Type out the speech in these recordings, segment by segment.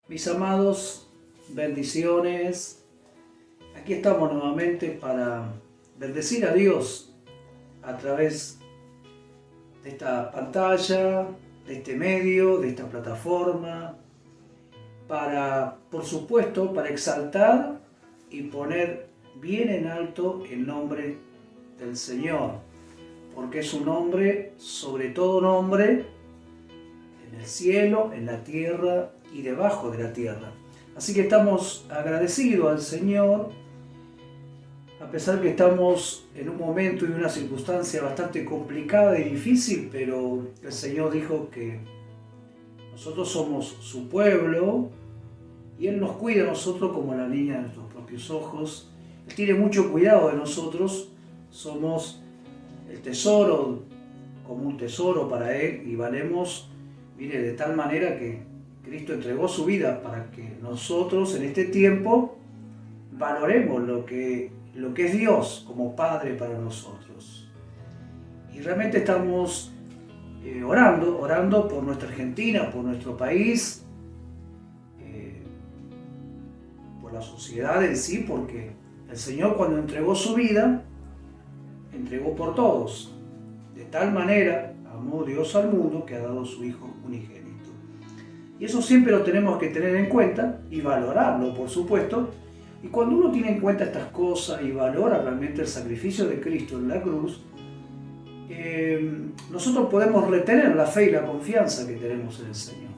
Mis amados, bendiciones. Aquí estamos nuevamente para bendecir a Dios a través de esta pantalla, de este medio, de esta plataforma, por supuesto, para exaltar y poner bien en alto el nombre del Señor, porque es un nombre, sobre todo nombre, en el cielo, en la tierra y debajo de la tierra. Así que estamos agradecidos al Señor, a pesar que estamos en un momento y una circunstancia bastante complicada y difícil, pero el Señor dijo que nosotros somos su pueblo y Él nos cuida a nosotros como la niña de nuestros propios ojos. Él tiene mucho cuidado de nosotros, somos el tesoro, como un tesoro para Él, y valemos, mire, de tal manera que Cristo entregó su vida para que nosotros en este tiempo valoremos lo que es Dios como Padre para nosotros. Y realmente estamos orando por nuestra Argentina, por nuestro país, por la sociedad en sí, porque el Señor, cuando entregó su vida, entregó por todos. De tal manera amó Dios al mundo que ha dado su Hijo unigénito. Y eso siempre lo tenemos que tener en cuenta y valorarlo, por supuesto. Y cuando uno tiene en cuenta estas cosas y valora realmente el sacrificio de Cristo en la cruz, nosotros podemos retener la fe y la confianza que tenemos en el Señor.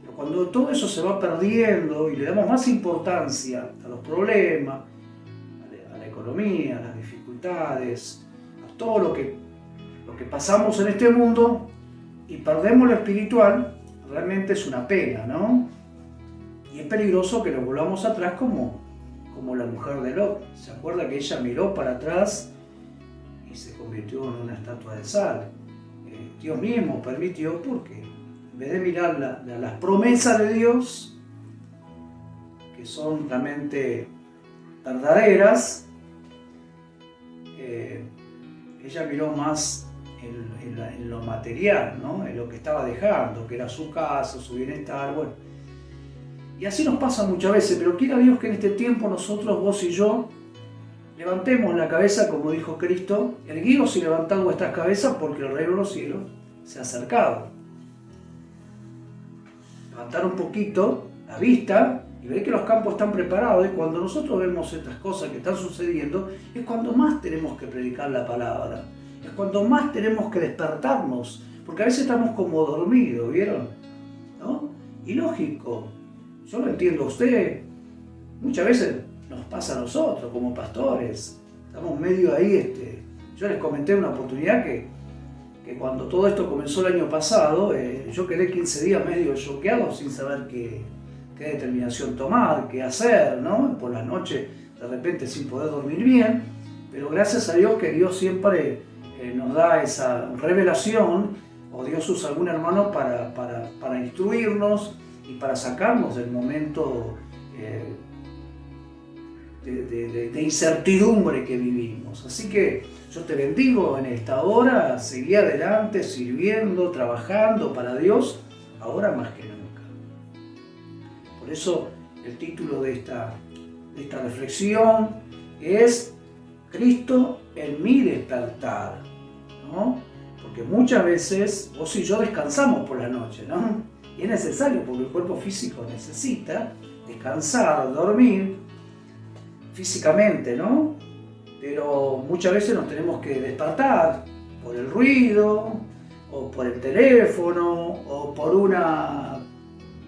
Pero cuando todo eso se va perdiendo y le damos más importancia a los problemas, a la economía, a las dificultades, a todo lo que pasamos en este mundo, y perdemos lo espiritual, realmente es una pena, ¿no? Y es peligroso que nos volvamos atrás como la mujer de Lot. ¿Se acuerda que ella miró para atrás y se convirtió en una estatua de sal? Dios mismo permitió, porque en vez de mirar las promesas de Dios, que son realmente verdaderas, ella miró más en lo material, ¿no? En lo que estaba dejando, que era su casa, su bienestar, bueno. Y así nos pasa muchas veces, pero quiera Dios que en este tiempo nosotros, vos y yo, levantemos la cabeza, como dijo Cristo: erguíos y levantad vuestras cabezas, porque el reino de los cielos se ha acercado. Levantar un poquito la vista y ver que los campos están preparados. Y cuando nosotros vemos estas cosas que están sucediendo, es cuando más tenemos que predicar la palabra. Es cuando más tenemos que despertarnos, porque a veces estamos como dormidos, ¿vieron? ¿No? Y lógico, yo lo entiendo a usted, muchas veces nos pasa a nosotros como pastores, estamos medio ahí, yo les comenté una oportunidad que cuando todo esto comenzó el año pasado, yo quedé 15 días medio choqueado sin saber qué determinación tomar, qué hacer, ¿no? Por la noche, de repente sin poder dormir bien, pero gracias a Dios que Dios siempre nos da esa revelación, o Dios usa algún hermano para instruirnos y para sacarnos del momento de incertidumbre que vivimos. Así que yo te bendigo en esta hora, seguí adelante, sirviendo, trabajando para Dios, ahora más que nunca. Por eso el título de esta reflexión es Cristo en mi despertar, ¿no? Porque muchas veces vos y yo descansamos por la noche, ¿no? Y es necesario, porque el cuerpo físico necesita descansar, dormir físicamente, ¿no? Pero muchas veces nos tenemos que despertar por el ruido, o por el teléfono, o por una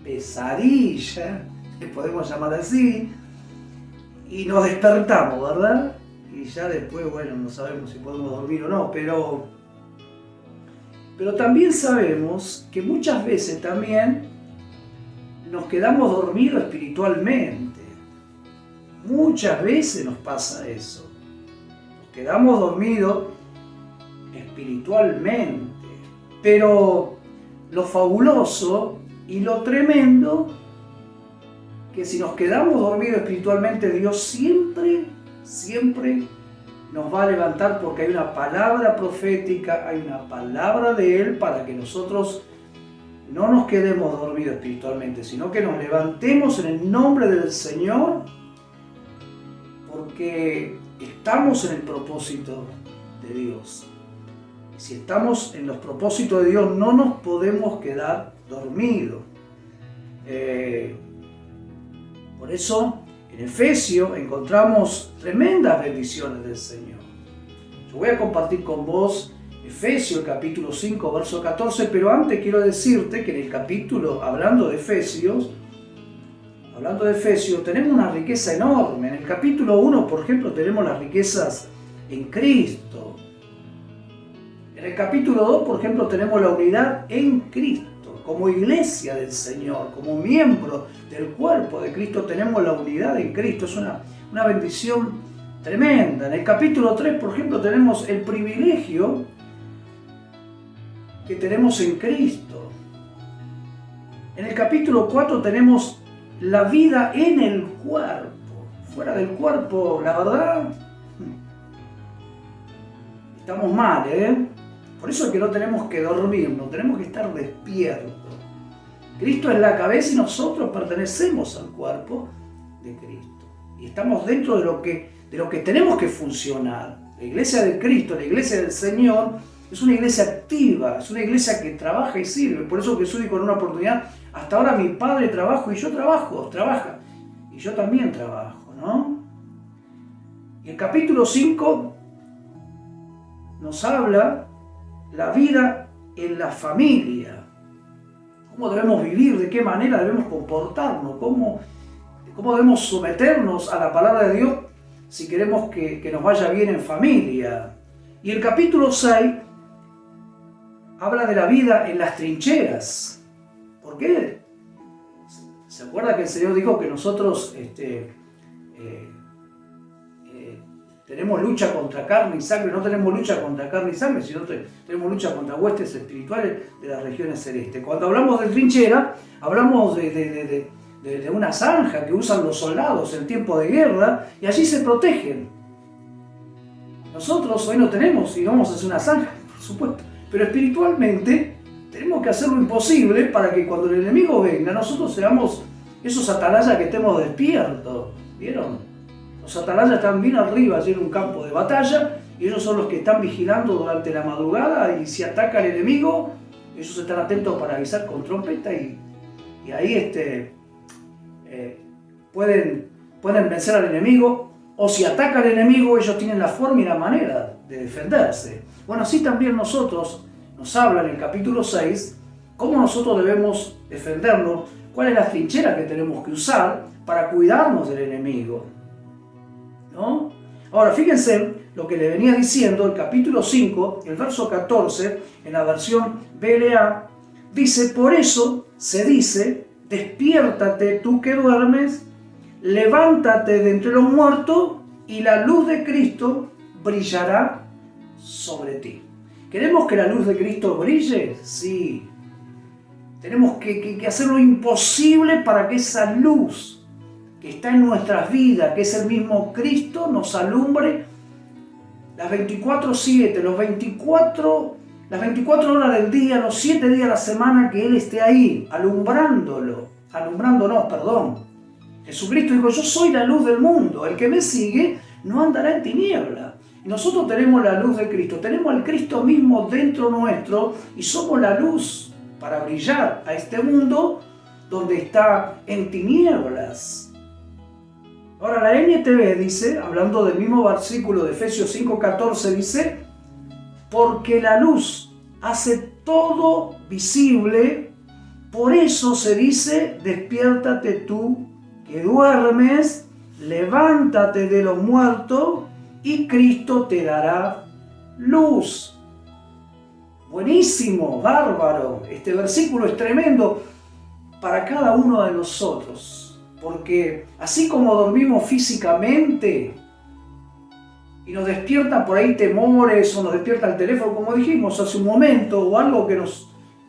pesadilla, que podemos llamar así, y nos despertamos, ¿verdad? Y ya después, bueno, no sabemos si podemos dormir o no, pero también sabemos que muchas veces también nos quedamos dormidos espiritualmente. Muchas veces nos pasa eso. Nos quedamos dormidos espiritualmente. Pero lo fabuloso y lo tremendo, que si nos quedamos dormidos espiritualmente, Dios siempre nos va a levantar, porque hay una palabra profética, hay una palabra de Él para que nosotros no nos quedemos dormidos espiritualmente, sino que nos levantemos en el nombre del Señor, porque estamos en el propósito de Dios. Si estamos en los propósitos de Dios, no nos podemos quedar dormidos. Por eso, en Efesios encontramos tremendas bendiciones del Señor. Yo voy a compartir con vos Efesios capítulo 5, verso 14, pero antes quiero decirte que en el capítulo, hablando de Efesios, tenemos una riqueza enorme. En el capítulo 1, por ejemplo, tenemos las riquezas en Cristo. En el capítulo 2, por ejemplo, tenemos la unidad en Cristo. Como iglesia del Señor, como miembro del cuerpo de Cristo, tenemos la unidad en Cristo. Es una bendición tremenda. En el capítulo 3, por ejemplo, tenemos el privilegio que tenemos en Cristo. En el capítulo 4 tenemos la vida en el cuerpo. Fuera del cuerpo, la verdad, estamos mal, Por eso es que no tenemos que dormirnos, tenemos que estar despiertos. Cristo es la cabeza y nosotros pertenecemos al cuerpo de Cristo. Y estamos dentro de lo que tenemos que funcionar. La iglesia de Cristo, la iglesia del Señor, es una iglesia activa, es una iglesia que trabaja y sirve. Por eso Jesús dijo en una oportunidad: hasta ahora mi Padre trabaja y yo trabaja. Y yo también trabajo, ¿no? Y el capítulo 5 nos habla la vida en la familia. Cómo debemos vivir, de qué manera debemos comportarnos, cómo debemos someternos a la palabra de Dios si queremos que nos vaya bien en familia. Y el capítulo 6 habla de la vida en las trincheras. ¿Por qué? ¿Se acuerda que el Señor dijo que nosotros tenemos lucha contra carne y sangre? No tenemos lucha contra carne y sangre, sino tenemos lucha contra huestes espirituales de las regiones celestes. Cuando hablamos de trinchera, hablamos de una zanja que usan los soldados en tiempo de guerra, y allí se protegen. Nosotros hoy no tenemos, y no vamos a hacer una zanja, por supuesto, pero espiritualmente tenemos que hacer lo imposible para que cuando el enemigo venga, nosotros seamos esos atalayas que estemos despiertos. ¿Vieron? Los atalayas están bien arriba, allí en un campo de batalla, y ellos son los que están vigilando durante la madrugada, y si ataca el enemigo, ellos están atentos para avisar con trompeta, y ahí pueden vencer al enemigo, o si ataca al enemigo, ellos tienen la forma y la manera de defenderse. Bueno, así también nosotros, nos habla en el capítulo 6, cómo nosotros debemos defendernos, cuál es la trinchera que tenemos que usar para cuidarnos del enemigo, ¿no? Ahora, fíjense lo que le venía diciendo el capítulo 5, el verso 14, en la versión BLA, dice: por eso se dice, despiértate tú que duermes, levántate de entre los muertos, y la luz de Cristo brillará sobre ti. ¿Queremos que la luz de Cristo brille? Sí. Tenemos que hacer lo imposible para que esa luz que está en nuestras vidas, que es el mismo Cristo, nos alumbre las 24/7, las 24 horas del día, los 7 días de la semana, que Él esté ahí, alumbrándonos. Jesucristo dijo: yo soy la luz del mundo, el que me sigue no andará en tiniebla. Y nosotros tenemos la luz de Cristo, tenemos al Cristo mismo dentro nuestro, y somos la luz para brillar a este mundo donde está en tinieblas. Ahora la NTV dice, hablando del mismo versículo de Efesios 5:14, dice: porque la luz hace todo visible, por eso se dice, despiértate tú que duermes, levántate de los muertos, y Cristo te dará luz. Buenísimo, bárbaro. Este versículo es tremendo para cada uno de nosotros, porque así como dormimos físicamente, y nos despierta por ahí temores, o nos despierta el teléfono, como dijimos hace un momento, o algo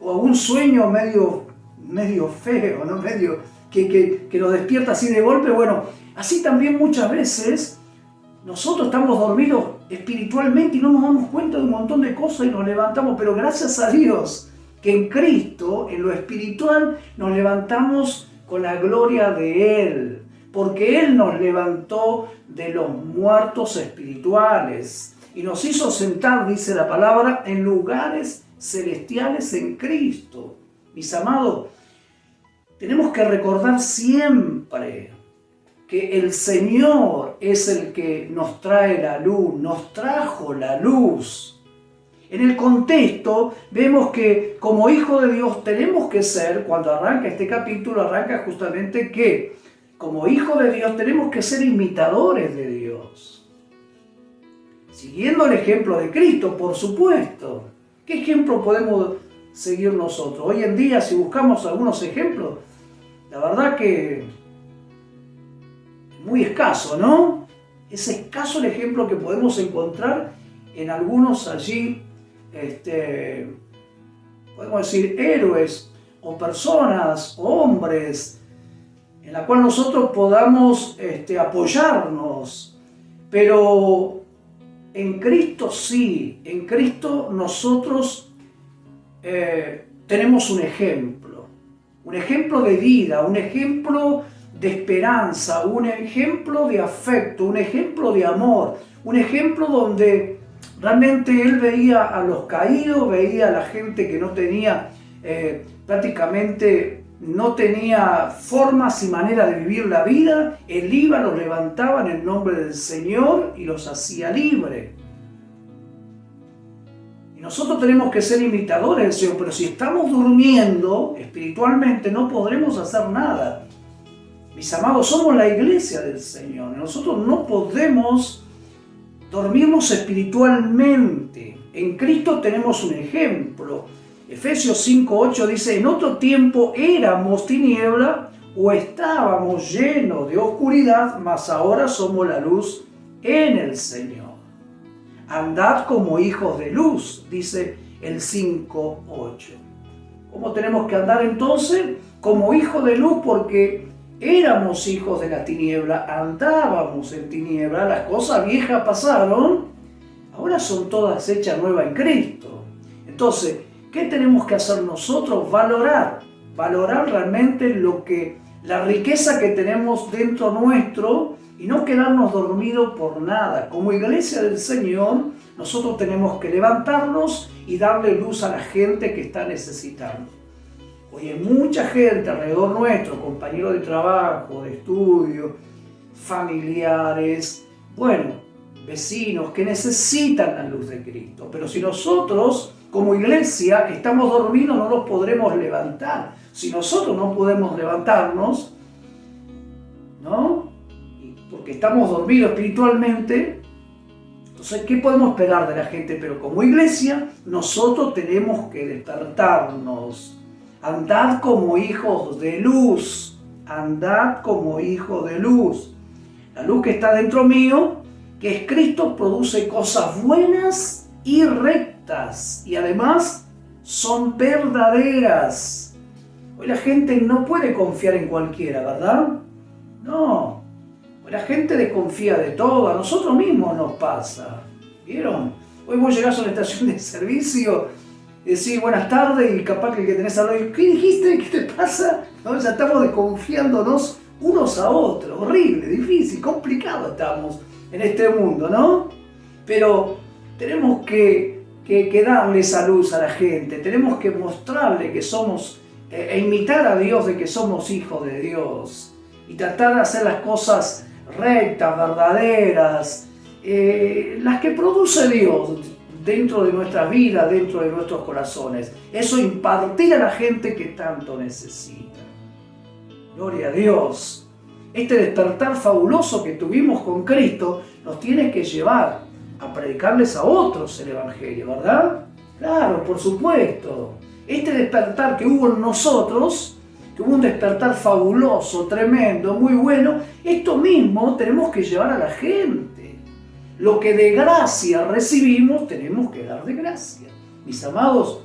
o algún sueño medio feo, ¿no? Medio que nos despierta así de golpe. Bueno, así también muchas veces nosotros estamos dormidos espiritualmente y no nos damos cuenta de un montón de cosas y nos levantamos, pero gracias a Dios que en Cristo, en lo espiritual, nos levantamos con la gloria de Él, porque Él nos levantó de los muertos espirituales y nos hizo sentar, dice la palabra, en lugares celestiales en Cristo. Mis amados, tenemos que recordar siempre que el Señor es el que nos trae la luz, nos trajo la luz. En el contexto vemos que como hijo de Dios tenemos que ser, cuando arranca este capítulo, arranca justamente que como hijo de Dios tenemos que ser imitadores de Dios. Siguiendo el ejemplo de Cristo, por supuesto. ¿Qué ejemplo podemos seguir nosotros? Hoy en día, si buscamos algunos ejemplos, la verdad que es muy escaso, ¿no? Es escaso el ejemplo que podemos encontrar en algunos allí, podemos decir, héroes o personas, o hombres, en la cual nosotros podamos apoyarnos. Pero en Cristo sí, en Cristo nosotros tenemos un ejemplo de vida, un ejemplo de esperanza, un ejemplo de afecto, un ejemplo de amor, un ejemplo donde realmente Él veía a los caídos, veía a la gente que no tenía, prácticamente no tenía formas y manera de vivir la vida. Él iba, los levantaba en el nombre del Señor y los hacía libres. Y nosotros tenemos que ser imitadores del Señor, pero si estamos durmiendo espiritualmente no podremos hacer nada. Mis amados, somos la iglesia del Señor. Nosotros no podemos dormirnos espiritualmente. En Cristo tenemos un ejemplo. Efesios 5:8 dice: en otro tiempo éramos tiniebla o estábamos llenos de oscuridad, mas ahora somos la luz en el Señor. Andad como hijos de luz, dice el 5:8. ¿Cómo tenemos que andar entonces? Como hijos de luz, porque éramos hijos de la tiniebla, andábamos en tiniebla, las cosas viejas pasaron, ahora son todas hechas nuevas en Cristo. Entonces, ¿qué tenemos que hacer nosotros? Valorar realmente la riqueza que tenemos dentro nuestro y no quedarnos dormidos por nada. Como iglesia del Señor, nosotros tenemos que levantarnos y darle luz a la gente que está necesitando. Hoy hay mucha gente alrededor nuestro, compañeros de trabajo, de estudio, familiares, vecinos que necesitan la luz de Cristo. Pero si nosotros, como iglesia, estamos dormidos, no nos podremos levantar. Si nosotros no podemos levantarnos, ¿no? Porque estamos dormidos espiritualmente, entonces, ¿qué podemos esperar de la gente? Pero como iglesia, nosotros tenemos que despertarnos. Andad como hijos de luz. Andad como hijos de luz. La luz que está dentro mío, que es Cristo, produce cosas buenas y rectas. Y además son verdaderas. Hoy la gente no puede confiar en cualquiera, ¿verdad? No. Hoy la gente desconfía de todo. A nosotros mismos nos pasa. ¿Vieron? Hoy vos llegás a una estación de servicio, decís buenas tardes y capaz que el que tenés al lado, ¿qué dijiste? ¿Qué te pasa? ¿No? Ya estamos desconfiándonos unos a otros. Horrible, difícil, complicado estamos en este mundo, ¿no? Pero tenemos que darle esa luz a la gente. Tenemos que mostrarle que somos, imitar a Dios de que somos hijos de Dios. Y tratar de hacer las cosas rectas, verdaderas, las que produce Dios dentro de nuestra vida, dentro de nuestros corazones. Eso impartir a la gente que tanto necesita. Gloria a Dios. Este despertar fabuloso que tuvimos con Cristo nos tiene que llevar a predicarles a otros el Evangelio, ¿verdad? Claro, por supuesto. Este despertar que hubo en nosotros, que hubo un despertar fabuloso, tremendo, muy bueno, esto mismo tenemos que llevar a la gente. Lo que de gracia recibimos, tenemos que dar de gracia. Mis amados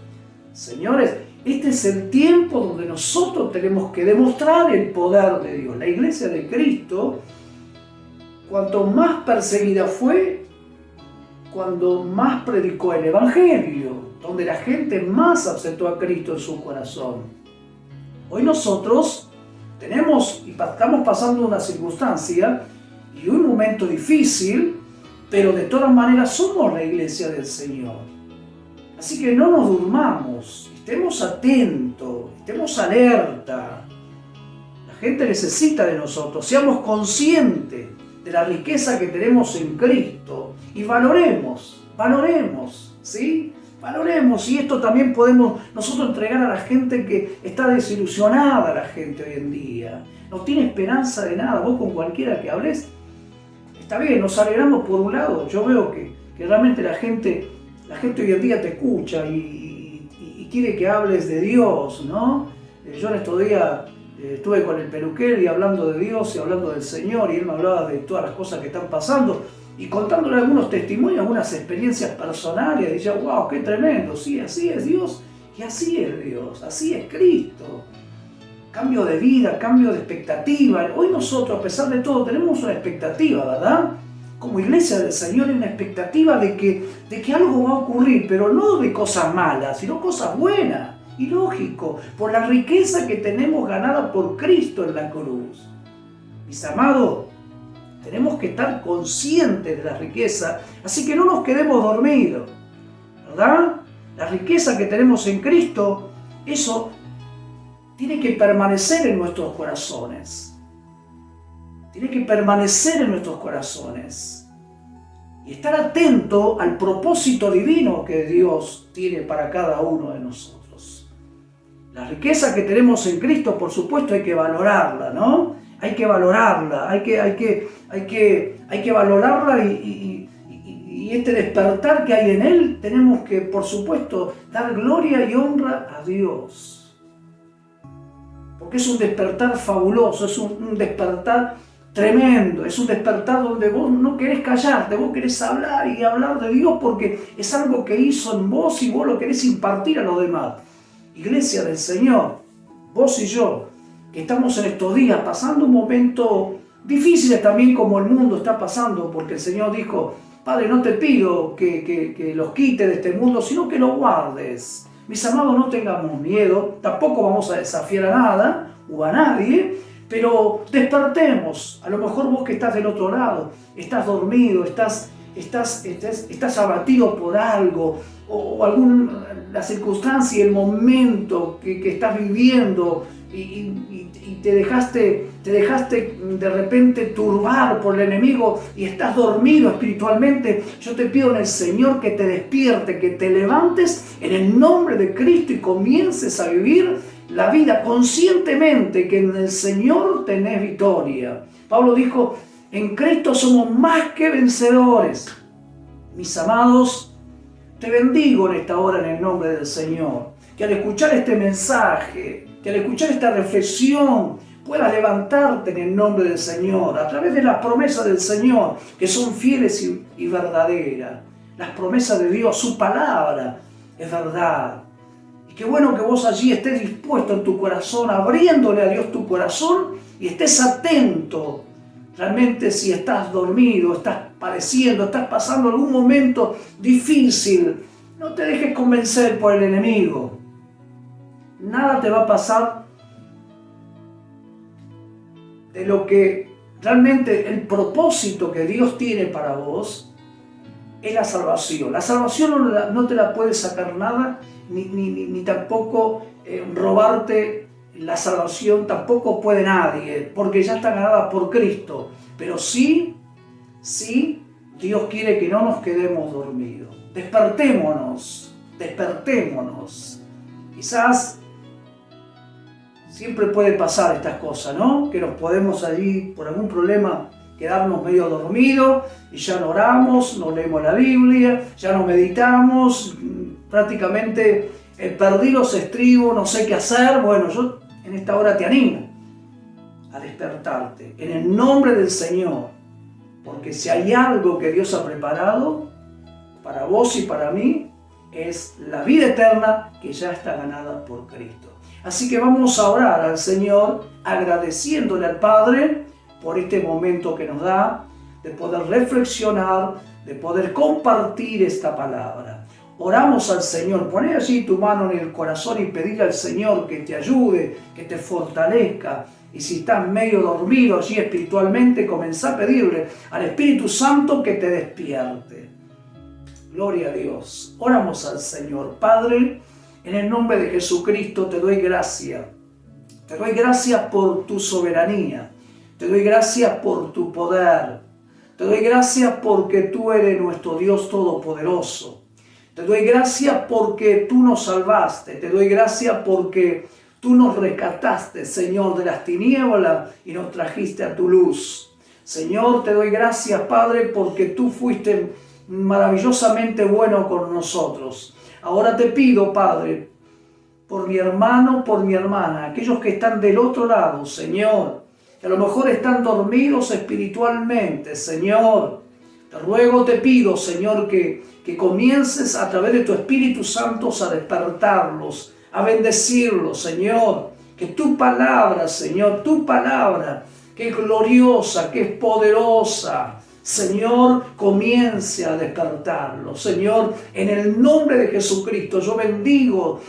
señores, este es el tiempo donde nosotros tenemos que demostrar el poder de Dios. La iglesia de Cristo, cuanto más perseguida fue, cuando más predicó el Evangelio, donde la gente más aceptó a Cristo en su corazón. Hoy nosotros estamos pasando una circunstancia y un momento difícil, pero de todas maneras somos la iglesia del Señor. Así que no nos durmamos, estemos atentos, estemos alerta. La gente necesita de nosotros, seamos conscientes de la riqueza que tenemos en Cristo y valoremos, ¿sí? Valoremos, y esto también podemos nosotros entregar a la gente que está desilusionada, la gente hoy en día. No tiene esperanza de nada. Vos con cualquiera que hables, está bien, nos alegramos por un lado. Yo veo que realmente la gente hoy en día te escucha y quiere que hables de Dios, ¿no? Yo en estos días estuve con el peluquero y hablando de Dios y hablando del Señor, y él me hablaba de todas las cosas que están pasando y contándole algunos testimonios, algunas experiencias personales, y decía, wow, qué tremendo, sí, así es Dios, y así es Dios, así es Cristo. Cambio de vida, cambio de expectativa. Hoy nosotros, a pesar de todo, tenemos una expectativa, ¿verdad? Como iglesia del Señor, hay una expectativa de que algo va a ocurrir, pero no de cosas malas, sino cosas buenas. Y lógico, por la riqueza que tenemos ganada por Cristo en la cruz. Mis amados, tenemos que estar conscientes de la riqueza, así que no nos quedemos dormidos, ¿verdad? La riqueza que tenemos en Cristo, eso tiene que permanecer en nuestros corazones. Tiene que permanecer en nuestros corazones. Y estar atento al propósito divino que Dios tiene para cada uno de nosotros. La riqueza que tenemos en Cristo, por supuesto, hay que valorarla, ¿no? Hay que valorarla, hay que valorarla y este despertar que hay en Él, tenemos que, por supuesto, dar gloria y honra a Dios. Porque es un despertar fabuloso, es un despertar tremendo, es un despertar donde vos no querés callarte, vos querés hablar y hablar de Dios porque es algo que hizo en vos y vos lo querés impartir a los demás. Iglesia del Señor, vos y yo, que estamos en estos días pasando un momento difícil también como el mundo está pasando, porque el Señor dijo, Padre, no te pido que los quites de este mundo, sino que los guardes. Mis amados, no tengamos miedo, tampoco vamos a desafiar a nada o a nadie, pero despertemos. A lo mejor vos que estás del otro lado, estás dormido, estás abatido por algo, o la circunstancia, el momento que estás viviendo, y te dejaste de repente turbar por el enemigo y estás dormido espiritualmente. Yo te pido en el Señor que te despierte, que te levantes en el nombre de Cristo y comiences a vivir la vida conscientemente que en el Señor tenés victoria. Pablo dijo, en Cristo somos más que vencedores. Mis amados, te bendigo en esta hora en el nombre del Señor. Que al escuchar este mensaje, que al escuchar esta reflexión, puedas levantarte en el nombre del Señor, a través de las promesas del Señor, que son fieles y verdaderas. Las promesas de Dios, su palabra, es verdad. Y qué bueno que vos allí estés dispuesto en tu corazón, abriéndole a Dios tu corazón, y estés atento. Realmente si estás dormido, estás padeciendo, estás pasando algún momento difícil, no te dejes convencer por el enemigo. Nada te va a pasar de lo que realmente el propósito que Dios tiene para vos es la salvación. La salvación no te la puede sacar nada, ni tampoco robarte la salvación, tampoco puede nadie, porque ya está ganada por Cristo. Pero sí, Dios quiere que no nos quedemos dormidos. Despertémonos. Quizás siempre puede pasar estas cosas, ¿no? Que nos podemos allí, por algún problema, quedarnos medio dormidos y ya no oramos, no leemos la Biblia, ya no meditamos, prácticamente perdí los estribos, no sé qué hacer. Bueno, yo en esta hora te animo a despertarte en el nombre del Señor. Porque si hay algo que Dios ha preparado para vos y para mí, es la vida eterna que ya está ganada por Cristo. Así que vamos a orar al Señor agradeciéndole al Padre por este momento que nos da de poder reflexionar, de poder compartir esta palabra. Oramos al Señor, poné allí tu mano en el corazón y pedirle al Señor que te ayude, que te fortalezca. Y si estás medio dormido allí espiritualmente, comenzá a pedirle al Espíritu Santo que te despierte. Gloria a Dios. Oramos al Señor. Padre, en el nombre de Jesucristo te doy gracias. Te doy gracias por tu soberanía. Te doy gracias por tu poder. Te doy gracias porque tú eres nuestro Dios todopoderoso. Te doy gracias porque tú nos salvaste. Te doy gracias porque tú nos rescataste, Señor, de las tinieblas y nos trajiste a tu luz. Señor, te doy gracias, Padre, porque tú fuiste maravillosamente bueno con nosotros. Ahora te pido, Padre, por mi hermano, por mi hermana, aquellos que están del otro lado, Señor, que a lo mejor están dormidos espiritualmente, Señor. Te ruego, te pido, Señor, que comiences a través de tu Espíritu Santo a despertarlos, a bendecirlos, Señor. Que tu palabra, Señor, tu palabra, que es gloriosa, que es poderosa, Señor, comience a despertarlo. Señor, en el nombre de Jesucristo, yo bendigo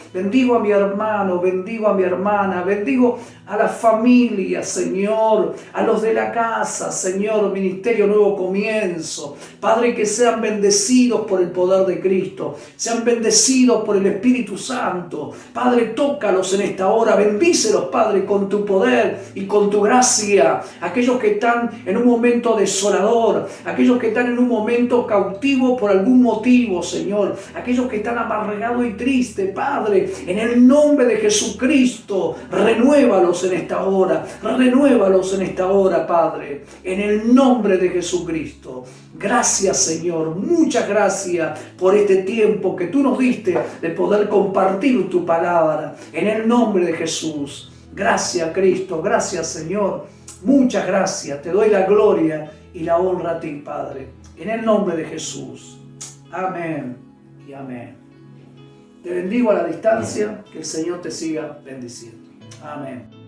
a mi hermano, bendigo a mi hermana, bendigo a la familia, Señor, a los de la casa, Señor, Ministerio Nuevo Comienzo. Padre, que sean bendecidos por el poder de Cristo, sean bendecidos por el Espíritu Santo. Padre, tócalos en esta hora, bendícelos, Padre, con tu poder y con tu gracia. Aquellos que están en un momento desolador, aquellos que están en un momento cautivo por algún motivo, Señor, aquellos que están amargados y tristes, Padre, en el nombre de Jesucristo, renuévalos en esta hora, Padre, en el nombre de Jesucristo. Gracias, Señor, muchas gracias por este tiempo que tú nos diste de poder compartir tu palabra, en el nombre de Jesús. Gracias, Cristo, gracias, Señor, muchas gracias, te doy la gloria y la honra a ti, Padre, en el nombre de Jesús. Amén y amén. Te bendigo a la distancia, que el Señor te siga bendiciendo. Amén.